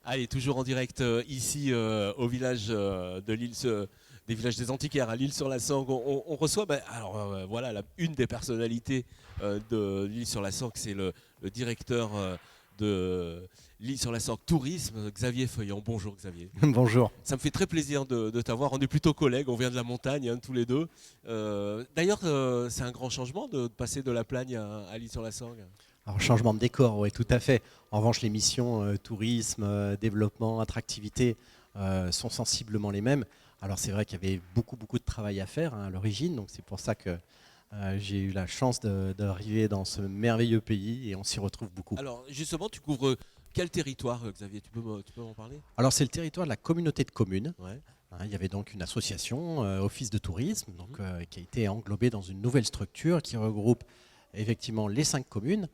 Allez, toujours en direct ici au village de des villages des Antiquaires à l'Île-sur-la-Sangue. On reçoit, voilà, une des personnalités de l'Île-sur-la-Sangue, c'est le directeur de l'Île-sur-la-Sangue Tourisme, Xavier Feuillon. Bonjour Xavier. Bonjour. Ça me fait très plaisir de t'avoir. On est plutôt collègues, on vient de la montagne tous les deux. D'ailleurs, c'est un grand changement de passer de la Plagne à l'Île-sur-la-Sangue. Alors, changement de décor, oui, tout à fait. En revanche, les missions tourisme, développement, attractivité sont sensiblement les mêmes. Alors, c'est vrai qu'il y avait beaucoup de travail à faire à l'origine, donc c'est pour ça que j'ai eu la chance d'arriver dans ce merveilleux pays et on s'y retrouve beaucoup. Alors, justement, tu couvres quel territoire, Xavier? Tu peux m'en parler? Alors, c'est le territoire de la communauté de communes. Ouais. Il y avait donc une association, Office de tourisme, donc, qui a été englobée dans une nouvelle structure qui regroupe effectivement les 5 communes.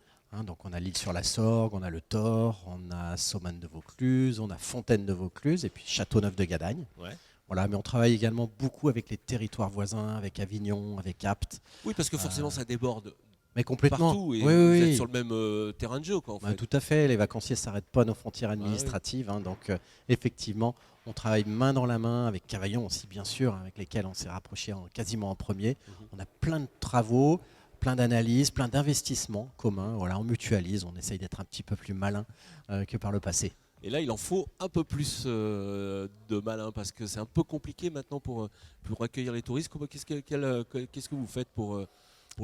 Donc on a l'Île-sur-la-Sorgue, on a le Thor, on a Somane de Vaucluse, on a Fontaine de Vaucluse et puis Châteauneuf de Gadagne. Ouais. Voilà, mais on travaille également beaucoup avec les territoires voisins, avec Avignon, avec Apt. Oui, parce que forcément, ça déborde Mais complètement. partout et Oui, vous oui, êtes oui. sur le même terrain de jeu, quoi, en fait. Tout à fait. Les vacanciers ne s'arrêtent pas à nos frontières Ah oui. administratives. Donc effectivement, on travaille main dans la main avec Cavaillon aussi, bien sûr, avec lesquels on s'est rapproché quasiment en premier. Mhm. On a plein de travaux, plein d'analyses, plein d'investissements communs. Voilà, on mutualise, on essaye d'être un petit peu plus malin que par le passé. Et là, il en faut un peu plus de malin parce que c'est un peu compliqué maintenant pour accueillir les touristes. Qu'est-ce que vous faites pour le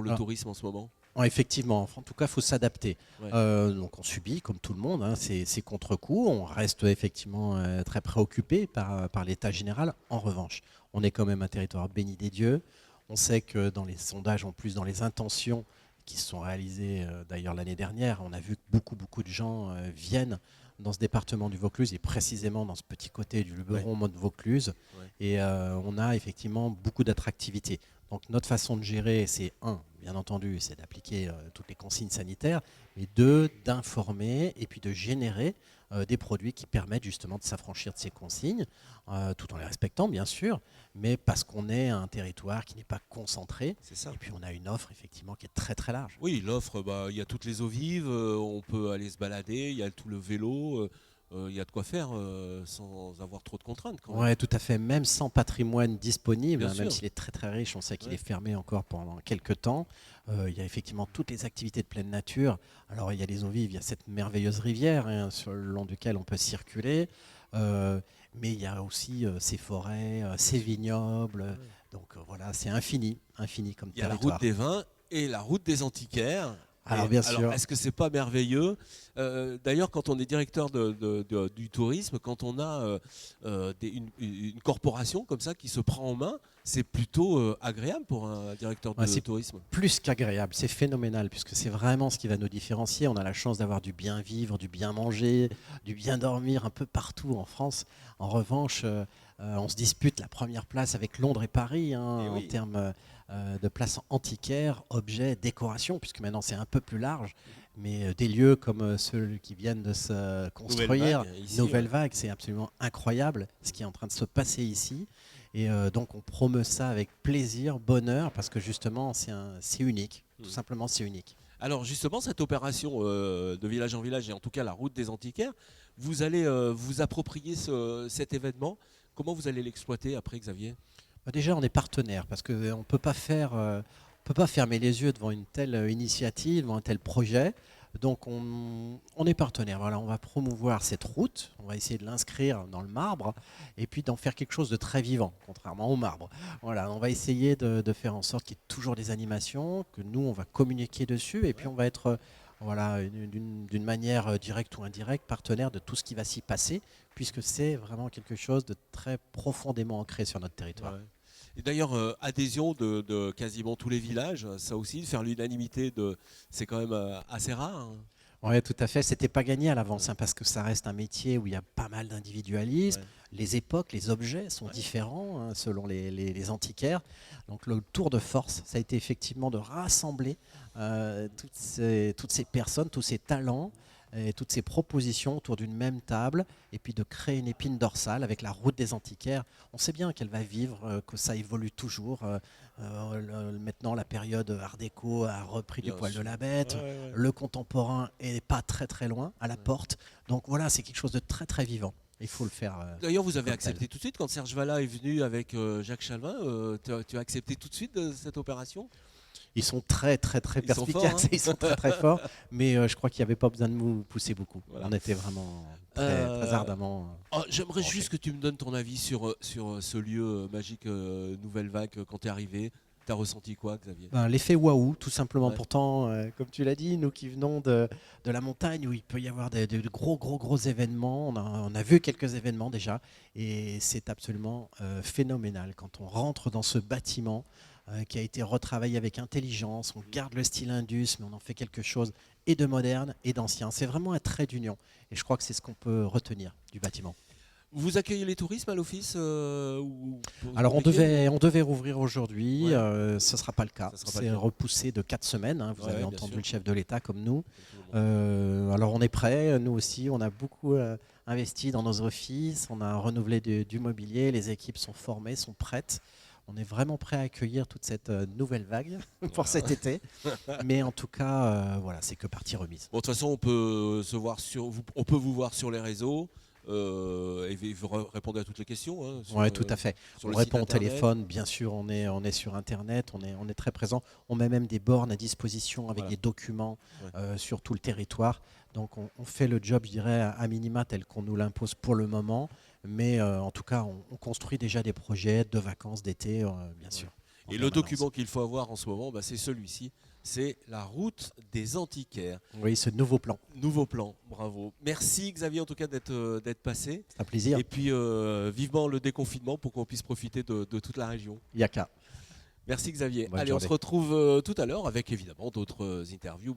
Alors, tourisme en ce moment? effectivement, en tout cas, il faut s'adapter. Ouais. Donc on subit, comme tout le monde, ces contre-coups. On reste effectivement très préoccupé par l'état général. En revanche, on est quand même un territoire béni des dieux. On sait que dans les sondages, en plus dans les intentions qui se sont réalisées d'ailleurs l'année dernière, on a vu que beaucoup de gens viennent dans ce département du Vaucluse et précisément dans ce petit côté du Luberon, de Vaucluse. Ouais. Et on a effectivement beaucoup d'attractivité. Donc notre façon de gérer, c'est bien entendu, c'est d'appliquer toutes les consignes sanitaires, mais deux, d'informer et puis de générer des produits qui permettent justement de s'affranchir de ces consignes, tout en les respectant bien sûr, mais parce qu'on est un territoire qui n'est pas concentré, C'est ça. et puis on a une offre effectivement qui est très large. Oui, l'offre, il y a toutes les eaux vives, on peut aller se balader, il y a tout le vélo, il y a de quoi faire sans avoir trop de contraintes quand même. Ouais, tout à fait. Même sans patrimoine disponible, Bien même sûr. s'il est très riche, on sait qu'il Ouais. est fermé encore pendant quelques temps. Il y a effectivement toutes les activités de pleine nature. Alors il y a les eaux vives, il y a cette merveilleuse rivière sur le long duquel on peut circuler. Mais il y a aussi ces forêts, ces vignobles. Ouais. Donc voilà, c'est infini comme Il y a la route territoire. des vins et la route des antiquaires. Alors bien Alors, sûr. est-ce que c'est pas merveilleux? D'ailleurs, quand on est directeur du tourisme, quand on a une corporation comme ça qui se prend en main, c'est plutôt agréable pour un directeur Ouais, de c'est tourisme. plus qu'agréable, c'est phénoménal, puisque c'est vraiment ce qui va nous différencier. On a la chance d'avoir du bien vivre, du bien manger, du bien dormir un peu partout en France. En revanche, on se dispute la première place avec Londres et Paris Eh en oui. termes de places antiquaires, objets, décoration, puisque maintenant c'est un peu plus large. Mais des lieux comme ceux qui viennent de se construire, Vague, ici, Nouvelle ouais. Vague, c'est absolument incroyable ce qui est en train de se passer ici. Et donc on promeut ça avec plaisir, bonheur, parce que justement c'est unique. Tout Mm. simplement c'est unique. Alors justement, cette opération de village en village, et en tout cas la route des antiquaires, vous allez vous approprier cet événement. Comment vous allez l'exploiter après, Xavier? Déjà on est partenaire, parce qu'on ne peut pas on peut pas fermer les yeux devant une telle initiative, devant un tel projet. Donc on est partenaire. Voilà, on va promouvoir cette route, on va essayer de l'inscrire dans le marbre et puis d'en faire quelque chose de très vivant, contrairement au marbre. Voilà, on va essayer de faire en sorte qu'il y ait toujours des animations, que nous on va communiquer dessus et puis on va être voilà, d'une manière directe ou indirecte partenaire de tout ce qui va s'y passer, puisque c'est vraiment quelque chose de très profondément ancré sur notre territoire. Ouais. Et d'ailleurs, adhésion de quasiment tous les villages, ça aussi, de faire l'unanimité, c'est quand même assez rare, hein. Oui, tout à fait. C'était pas gagné à l'avance, Ouais. parce que ça reste un métier où il y a pas mal d'individualisme. Ouais. Les époques, les objets sont Ouais. différents selon les antiquaires. Donc le tour de force, ça a été effectivement de rassembler toutes ces personnes, tous ces talents, et toutes ces propositions autour d'une même table, et puis de créer une épine dorsale avec la route des antiquaires. On sait bien qu'elle va vivre, que ça évolue toujours. Maintenant, la période Art déco a repris du Bien poil de sûr. la bête. Ouais, ouais. Le contemporain est pas très très loin, à la porte. Donc voilà, c'est quelque chose de très très vivant. Il faut le faire. D'ailleurs, vous avez comme accepté tel. tout de suite quand Serge Valla est venu avec Jacques Chalvin. Tu as accepté tout de suite cette opération? Ils sont très très très Ils sont forts, perspicaces, hein. ils sont très très forts, mais je crois qu'il n'y avait pas besoin de nous pousser beaucoup. Voilà. On était vraiment très, Euh, très ardemment. Oh, j'aimerais branchés. juste que tu me donnes ton avis sur ce lieu magique Nouvelle Vague quand tu es arrivé. Tu as ressenti quoi, Xavier? Ben, l'effet waouh, tout simplement. Ouais. Pourtant, comme tu l'as dit, nous qui venons de la montagne où il peut y avoir de gros, gros, gros événements, on a vu quelques événements déjà, et c'est absolument phénoménal. Quand on rentre dans ce bâtiment qui a été retravaillé avec intelligence, on garde le style Indus, mais on en fait quelque chose et de moderne et d'ancien. C'est vraiment un trait d'union, et je crois que c'est ce qu'on peut retenir du bâtiment. Vous accueillez les touristes à l'office Alors on devait rouvrir aujourd'hui, Ouais. ce ne sera pas le cas. Ça sera pas C'est le cas. repoussé de 4 semaines, hein. Vous Ouais, avez bien entendu sûr. le chef de l'État comme nous. Comme tout le monde. Alors on est prêt, nous aussi, on a beaucoup investi dans nos offices, on a renouvelé du mobilier, les équipes sont formées, sont prêtes. On est vraiment prêt à accueillir toute cette nouvelle vague pour cet été. Mais en tout cas, voilà, c'est que partie remise. Bon, de toute façon, on peut on peut vous voir sur les réseaux et vous répondre à toutes les questions. Hein, Oui, tout à fait. sur On le site répond au internet. téléphone, bien sûr, on est sur Internet, on est très présent. On met même des bornes à disposition avec Voilà. des documents Ouais. sur tout le territoire. Donc on fait le job, je dirais, à minima tel qu'on nous l'impose pour le moment. Mais en tout cas, on construit déjà des projets de vacances, d'été, bien sûr. en Et le permanence. document qu'il faut avoir en ce moment, bah, c'est celui-ci. C'est la route des antiquaires. Oui, ce nouveau plan. Nouveau plan, bravo. Merci Xavier en tout cas d'être passé. C'est un plaisir. Et puis vivement le déconfinement pour qu'on puisse profiter de toute la région. Il y a qu'à. Merci Xavier. Bonne Allez, on journée. se retrouve tout à l'heure avec évidemment d'autres interviews.